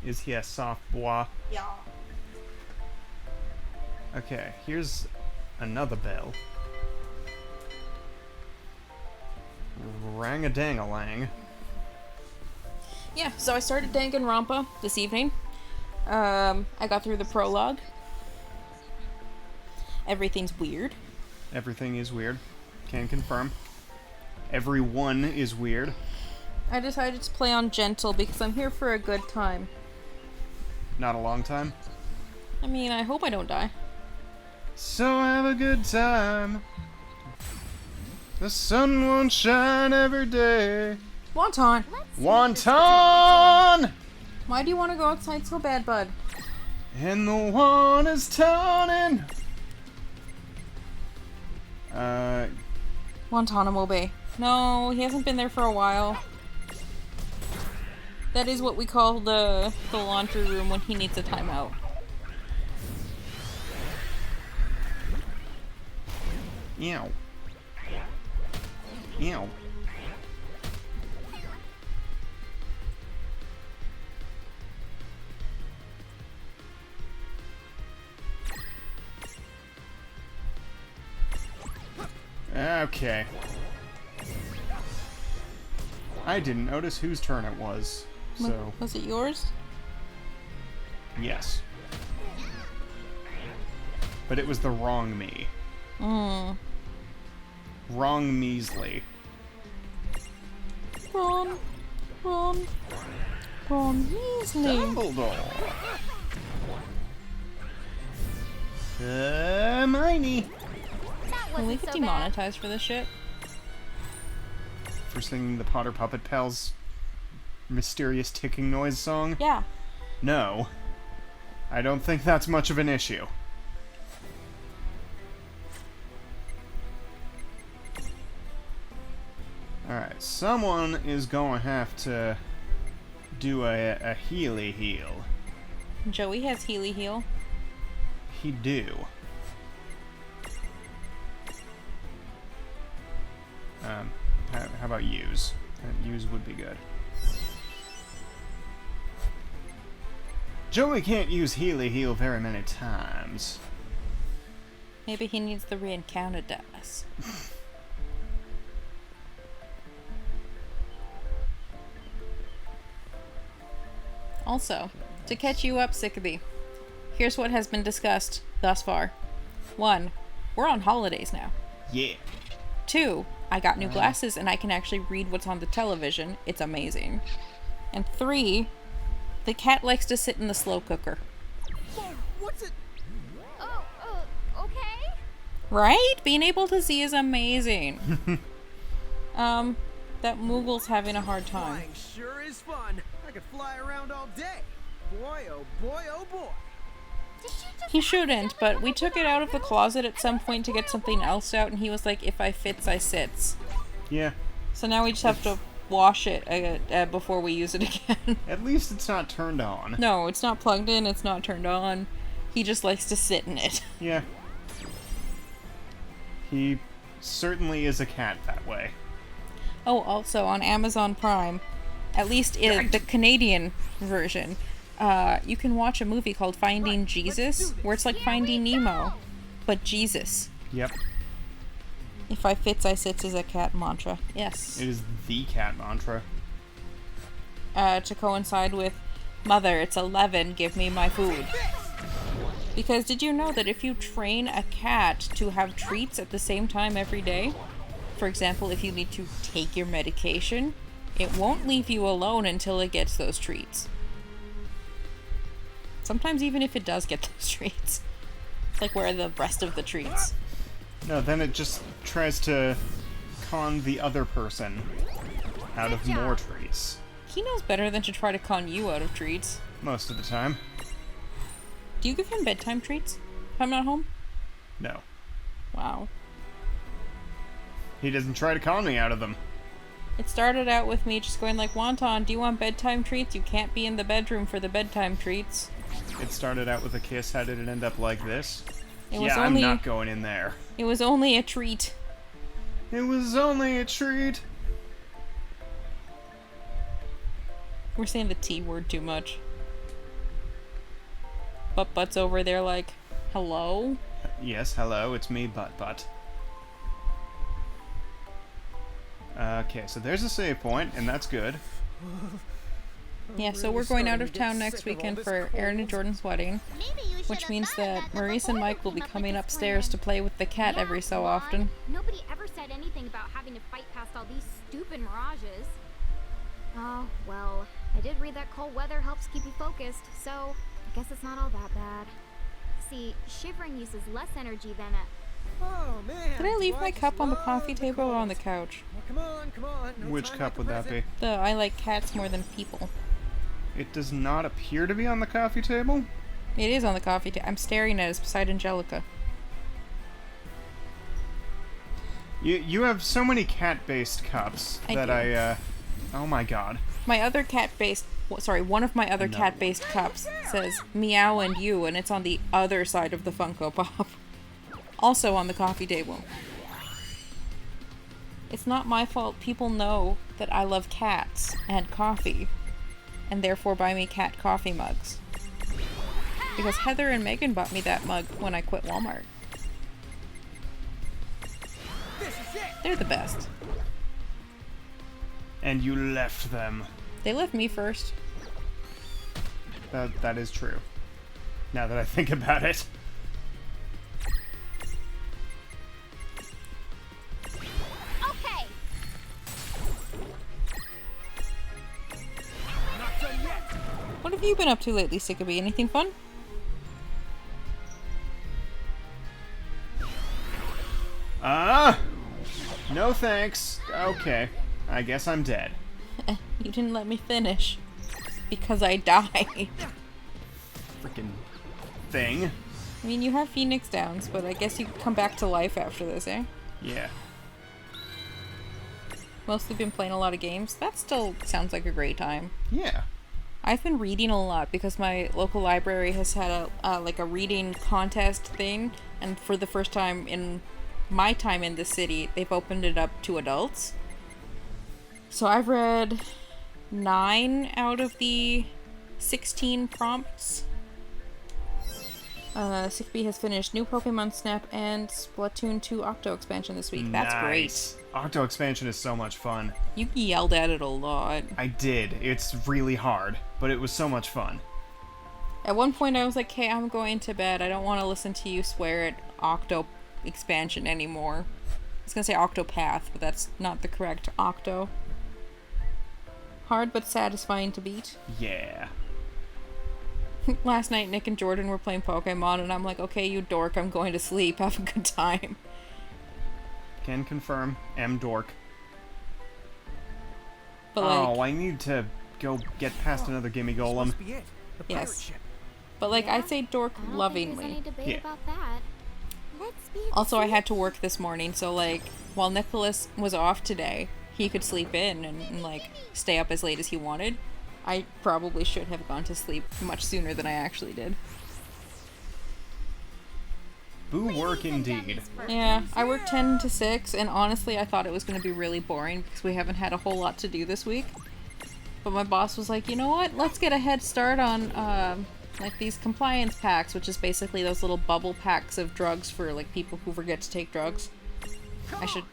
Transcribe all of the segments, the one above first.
Is he a soft bois? Yeah. Okay, here's another bell. Rang-a-dang-a-lang. Yeah, so I started Danganronpa this evening. I got through the prologue. Everything's weird. Everything is weird. Can confirm. Everyone is weird. I decided to play on gentle because I'm here for a good time. Not a long time. I mean, I hope I don't die. So have a good time. The sun won't shine every day. Wonton! Wonton! Why do you want to go outside so bad, bud? And the one is turning. Guantanamo Bay. No, he hasn't been there for a while. That is what we call the laundry room when he needs a timeout. Ew. Ew. Okay. I didn't notice whose turn it was, so... Was it yours? Yes. But it was the wrong me. Hmm. Wrong measly. Ron Weasley. Dumbledore. Hermione. Can we get demonetized for this shit? For singing the Potter Puppet Pals mysterious ticking noise song? Yeah. No. I don't think that's much of an issue. Alright, someone is going to have to do a Healy heal. Joey has Healy heal. He do. How about use? Use would be good. Joey can't use Healy heal very many times. Maybe he needs the re-encounter dice. Also, to catch you up, Sycamore, here's what has been discussed thus far. 1. We're on holidays now. Yeah. 2. I got new glasses and I can actually read what's on the television. It's amazing. And 3. The cat likes to sit in the slow cooker. Whoa, what's it? Okay? Right? Being able to see is amazing. That Moogle's having a hard time. Flying sure is fun. I could fly around all day. Boy, oh boy, oh boy. He shouldn't, but we took it out of the closet at some point to get something else out, and he was like, if I fits, I sits. Yeah. So now we just have to wash it before we use it again. At least it's not turned on. No, it's not plugged in, it's not turned on. He just likes to sit in it. Yeah. He certainly is a cat that way. Oh, also on Amazon Prime, at least in the Canadian version, you can watch a movie called Finding Jesus, where it's like Finding Nemo, but Jesus. Yep. If I fits, I sits is a cat mantra. Yes. It is the cat mantra. To coincide with Mother, it's 11, give me my food. Because did you know that if you train a cat to have treats at the same time every day, for example, if you need to take your medication, it won't leave you alone until it gets those treats. Sometimes even if it does get those treats. It's like, where are the rest of the treats? No, then it just tries to con the other person out of more treats. He knows better than to try to con you out of treats. Most of the time. Do you give him bedtime treats if I'm not home? No. Wow. He doesn't try to con me out of them. It started out with me just going like, Wonton, do you want bedtime treats? You can't be in the bedroom for the bedtime treats. It started out with a kiss. How did it end up like this? It was Yeah, only, I'm not going in there. It was only a treat. It was only a treat. We're saying the T word too much. Butt's over there like, hello? Yes, hello, it's me, Butt. Okay, so there's a save point, and that's good. Yeah, so we're going out of town next weekend for Aaron and Jordan's wedding, which means that Maurice and Mike will be coming upstairs to play with the cat every so often. Nobody ever said anything about having to fight past all these stupid mirages. Oh, well, I did read that cold weather helps keep you focused, so I guess it's not all that bad. See, shivering uses less energy than a... Oh, man. Did I leave do my just cup on the love coffee table or on the cold. couch? Well, come on. No Which time cup like the would that be? present. The I like cats more than people. It does not appear to be on the coffee table. It is on the coffee table. I'm staring at it. It's beside Angelica. You have so many cat-based cups I that do. oh my god. My other cat-based... Sorry, one of my other No. cat-based cups says Meow and You, and it's on the other side of the Funko Pop. Also on the coffee table. It's not my fault people know that I love cats and coffee, and therefore buy me cat coffee mugs. Because Heather and Megan bought me that mug when I quit Walmart. They're the best. And you left them. They left me first. That is true. Now that I think about it. Okay! Not done yet. What have you been up to lately, Sickaby? Anything fun? No thanks. Okay. I guess I'm dead. You didn't let me finish. Because I died. Freaking thing. I mean, you have Phoenix Downs, but I guess you could come back to life after this, eh? Yeah. Mostly been playing a lot of games. That still sounds like a great time. Yeah. I've been reading a lot because my local library has had a like a reading contest thing, and for the first time in my time in the city, they've opened it up to adults. So I've read 9 out of the 16 prompts. Sickbee has finished New Pokemon Snap and Splatoon 2 Octo expansion this week. That's Nice. Octo expansion is so much fun. great. You yelled at it a lot. I did. It's really hard, but it was so much fun. At one point I was like, hey, I'm going to bed. I don't want to listen to you swear at Octo expansion anymore. I was going to say Octopath, but that's not the correct Octo. Hard but satisfying to beat. Yeah. Last night Nick and Jordan were playing Pokemon and I'm like, okay, you dork, I'm going to sleep. Have a good time. Can confirm. M dork. But like, Oh, I need to go get past another gimme golem. Must be it. The pirate Yes. ship. but like I say dork I don't think there's lovingly. any debate Yeah. about that. Let's be Also, I had to work this morning, so like, while Nicholas was off today, he could sleep in and like stay up as late as he wanted. I probably should have gone to sleep much sooner than I actually did. Boo work indeed. Yeah, I worked 10 to 6, and honestly, I thought it was going to be really boring because we haven't had a whole lot to do this week. But my boss was like, you know what? Let's get a head start on like these compliance packs, which is basically those little bubble packs of drugs for like people who forget to take drugs. I should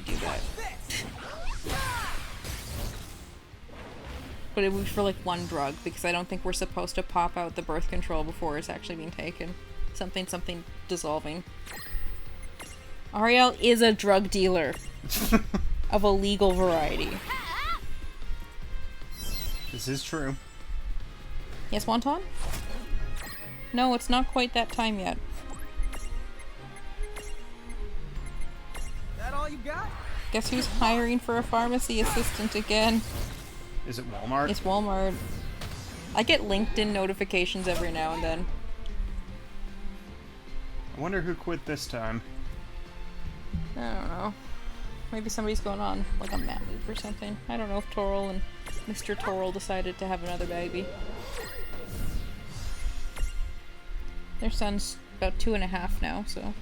do that. But it would be for like one drug because I don't think we're supposed to pop out the birth control before it's actually being taken. Something dissolving. Ariel is a drug dealer of a legal variety. This is true. Yes, Wonton? No, it's not quite that time yet. That all you got? Guess who's hiring for a pharmacy assistant again? Is it Walmart? It's Walmart. I get LinkedIn notifications every now and then. I wonder who quit this time. I don't know. Maybe somebody's going on like a mat leave or something. I don't know if Toril and Mr. Toril decided to have another baby. Their son's about 2.5 now, so.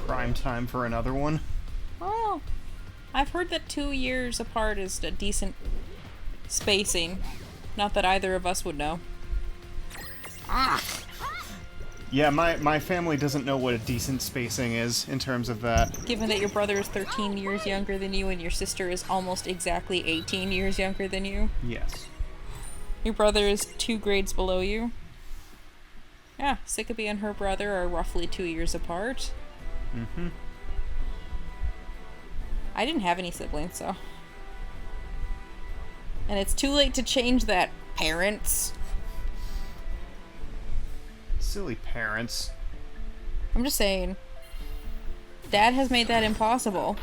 Prime time for another one. Oh, I've heard that 2 years apart is a decent spacing. Not that either of us would know. Yeah, my family doesn't know what a decent spacing is in terms of that. Given that your brother is 13 years younger than you and your sister is almost exactly 18 years younger than you. Yes. Your brother is 2 grades below you. Yeah, Sycamore and her brother are roughly 2 years apart. Mm-hmm. I didn't have any siblings, so. And it's too late to change that, parents. Silly parents. I'm just saying. Dad has made that impossible.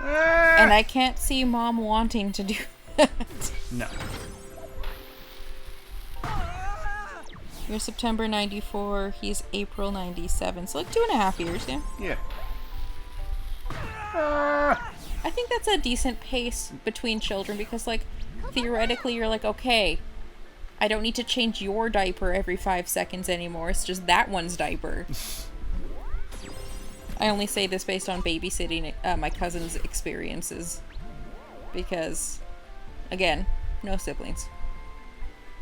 And I can't see Mom wanting to do that. No. You're September 94, he's April 97. So like 2.5 years, yeah? Yeah. I think that's a decent pace between children because, like, theoretically you're like, okay, I don't need to change your diaper every 5 seconds anymore. It's just that one's diaper. I only say this based on babysitting my cousin's experiences. Because, again, no siblings.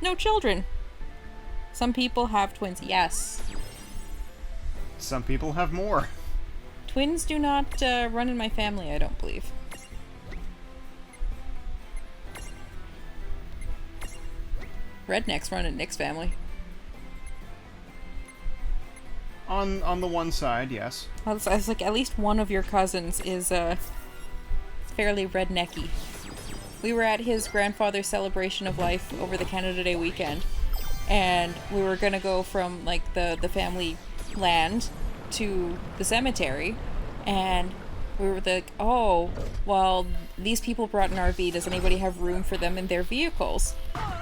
No children. Some people have twins, yes. Some people have more. Twins do not run in my family, I don't believe. Rednecks run in Nick's family. On the one side, yes. I was like, at least one of your cousins is fairly rednecky. We were at his grandfather's celebration of life over the Canada Day weekend, and we were gonna go from like the family land to the cemetery, and we were like, oh, well, these people brought an RV. Does anybody have room for them in their vehicles?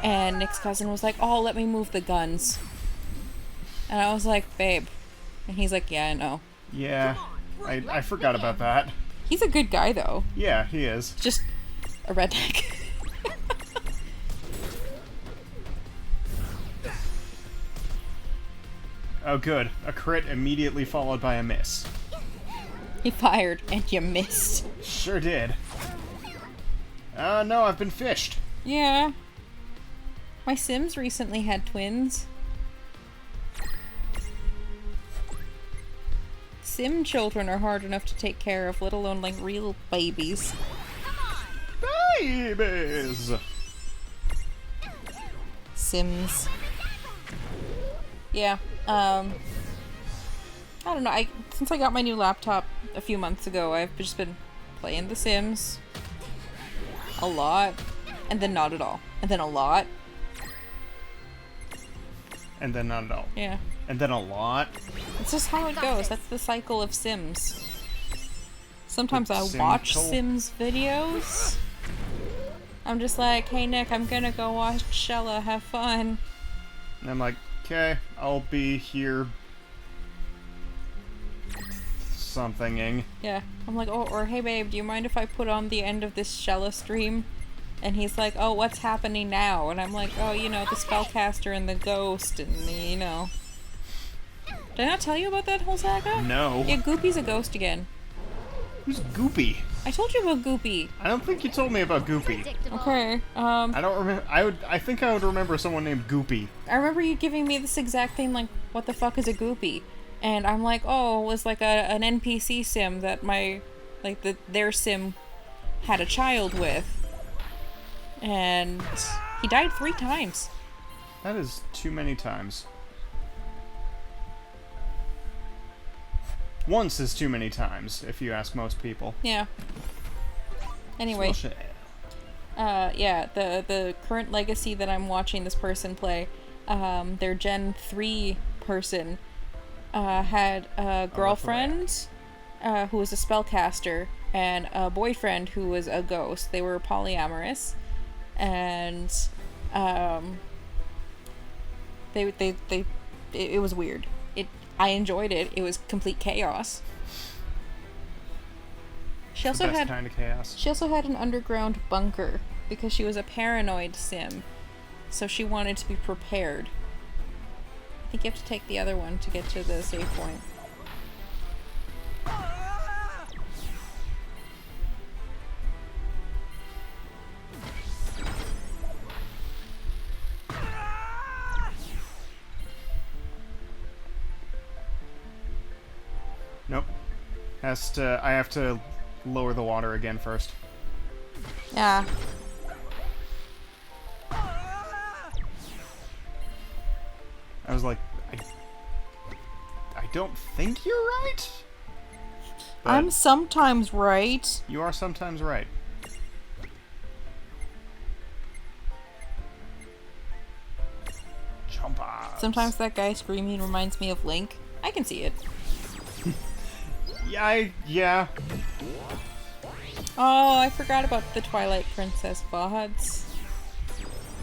And Nick's cousin was like, oh, let me move the guns. And I was like, babe. And he's like, yeah, I know. Yeah, I forgot about that. He's a good guy, though. Yeah, he is. Just a redneck. Oh, good. A crit immediately followed by a miss. He fired, and you missed. Sure did. No, I've been fished. Yeah. My Sims recently had twins. Sim children are hard enough to take care of, let alone, like, real babies. Babies! Sims. Yeah, I don't know, since I got my new laptop a few months ago, I've just been playing The Sims. A lot. And then not at all. And then a lot. And then not at all. Yeah. And then a lot. It's just how it goes. That's the cycle of Sims. Sometimes I Sim watch cult. Sims videos. I'm just like, hey Nick, I'm gonna go watch Shella, have fun. And I'm like, okay, I'll be here. Somethinging. Yeah. I'm like, oh, or hey babe, do you mind if I put on the end of this Shella stream? And he's like, oh, what's happening now? And I'm like, oh, you know, the spellcaster and the ghost and the, you know. Did I not tell you about that whole saga? No. Yeah, Goopy's a ghost again. Who's Goopy? I told you about Goopy. I don't think you told me about Goopy. Predictable. Okay, I don't remember. I think I would remember someone named Goopy. I remember you giving me this exact thing, like, what the fuck is a Goopy? And I'm like, oh, it was like an NPC sim that their sim had a child with. And he died 3 times. That is too many times. Once is too many times, if you ask most people. Yeah. Anyway, Bullshit. yeah, the current legacy that I'm watching this person play, their Gen 3 person, had a girlfriend, who was a spellcaster, and a boyfriend who was a ghost. They were polyamorous, and, it was weird. I enjoyed it. It was complete chaos. She also Best had kind of chaos. She also had an underground bunker because she was a paranoid sim. So she wanted to be prepared. I think you have to take the other one to get to the save point. I have to lower the water again first. Yeah. I was like, I don't think you're right. But I'm sometimes right. you are sometimes right. Chompa. Sometimes that guy screaming reminds me of Link. I can see it. Yeah. Oh, I forgot about the Twilight Princess VODs.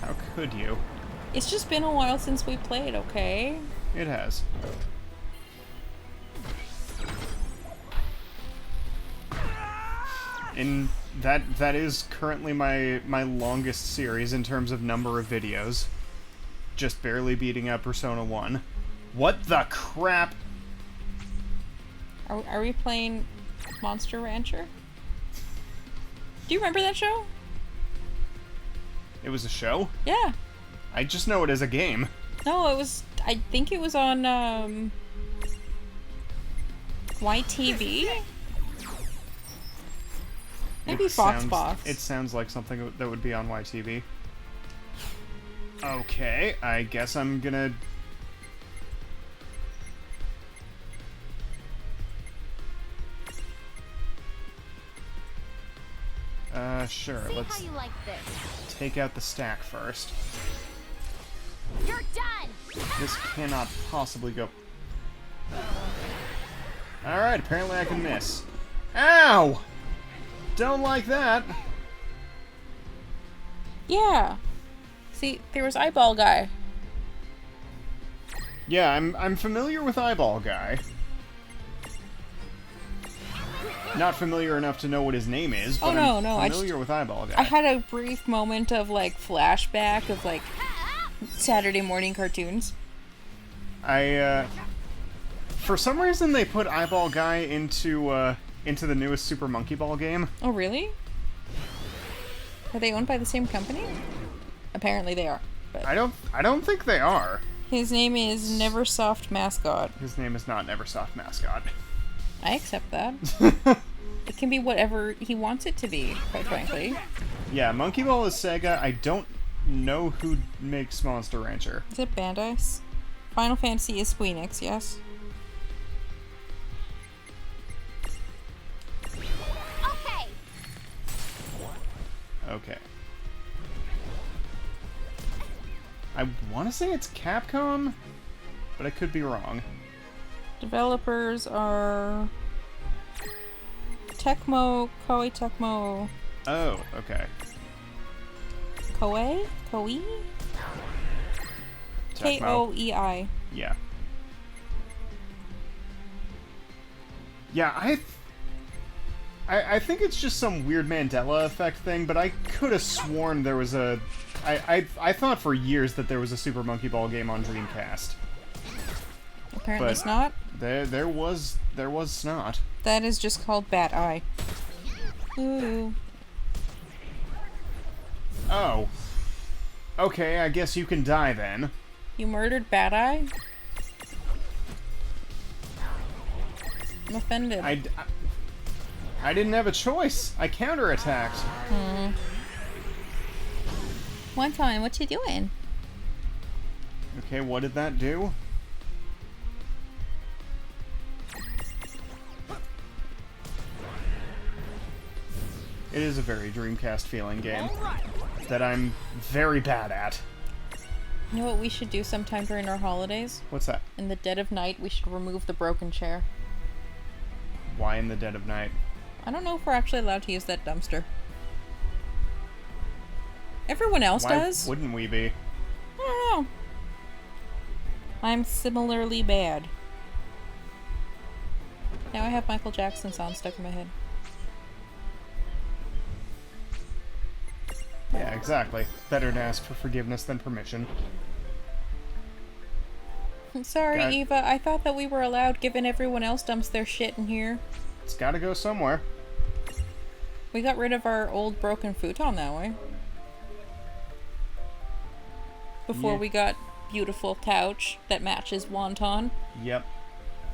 How could you? It's just been a while since we played, okay? It has. And that is currently my longest series in terms of number of videos. Just barely beating out Persona 1. What the crap? Are we playing Monster Rancher? Do you remember that show? It was a show? Yeah. I just know it as a game. No, it was... I think it was on, YTV? Maybe Fox Box. It sounds like something that would be on YTV. Okay, I guess I'm gonna... Sure, See let's how you like this. take out the stack first. You're done! This cannot possibly go... Alright, apparently I can miss. Ow! Don't like that. Yeah. See, there was Eyeball Guy. Yeah, I'm familiar with Eyeball Guy. Not familiar enough to know what his name is, but I'm familiar with Eyeball Guy. I had a brief moment of, like, flashback of, like, Saturday morning cartoons. For some reason they put Eyeball Guy into the newest Super Monkey Ball game. Oh, really? Are they owned by the same company? Apparently they are. But I don't think they are. his name is Neversoft Mascot. His name is not Neversoft Mascot. I accept that. It can be whatever he wants it to be, quite frankly. Yeah, Monkey Ball is Sega. I don't know who makes Monster Rancher. Is it Bandai? Final Fantasy is Squeenix, yes? Okay. Okay. I want to say it's Capcom, but I could be wrong. Developers are Tecmo, Koei Tecmo, Oh, okay. Koei? Tecmo. Koei. Yeah. Yeah, I think it's just some weird Mandela effect thing, but I could have sworn there was a... I thought for years that there was a Super Monkey Ball game on Dreamcast. Apparently But- it's not. There was Snot. That is just called Bat Eye. Ooh. Oh. Okay, I guess you can die then. You murdered Bat Eye? I'm offended. I didn't have a choice. I counterattacked. One time, what you doing? Okay, what did that do? It is a very Dreamcast feeling game that I'm very bad at. You know what we should do sometime during our holidays? What's that? In the dead of night, we should remove the broken chair. Why in the dead of night? I don't know if we're actually allowed to use that dumpster. Everyone else Why does. wouldn't we be? I don't know. I'm similarly bad. Now I have Michael Jackson song stuck in my head. Yeah, exactly. Better to ask for forgiveness than permission. Sorry, God. Eva. I thought that we were allowed given everyone else dumps their shit in here. It's gotta go somewhere. We got rid of our old broken futon that way. Before Yeah. we got beautiful couch that matches wonton. Yep.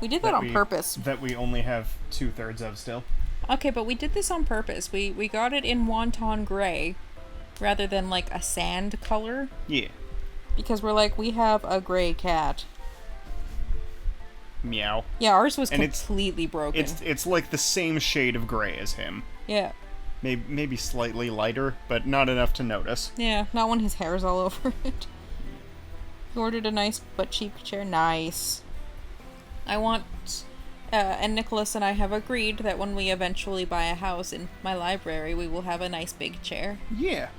We did that on purpose. That we only have 2/3 of still. Okay, but we did this on purpose. We got it in wonton gray rather than like a sand color. Yeah. Because we're like, we have a gray cat. Meow. Yeah, ours was And completely broken. It's like the same shade of gray as him. Yeah. Maybe slightly lighter, but not enough to notice. Yeah, not when his hair's all over it. He ordered a nice but cheap chair. Nice. I want... and Nicholas and I have agreed that when we eventually buy a house in my library, we will have a nice big chair. Yeah.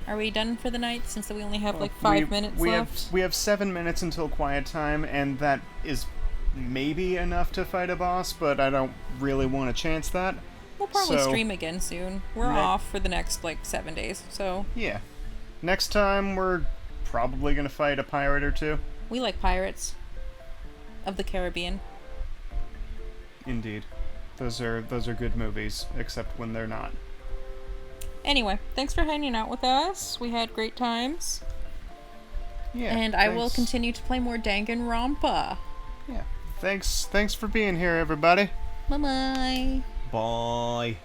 Are we done for the night, since we only have like 5 minutes left? We have 7 minutes until quiet time, and that is maybe enough to fight a boss, but I don't really want to chance that. We'll probably So- stream again soon. We're Ne- off for the next like 7 days, so Yeah. Next time, we're probably gonna fight a pirate or two. we like Pirates of the Caribbean. Indeed. Those are good movies, except when they're not. Anyway, thanks for hanging out with us. We had great times. Yeah. And I will thanks. continue to play more Danganronpa. Yeah. Thanks for being here, everybody. Bye-bye. Bye.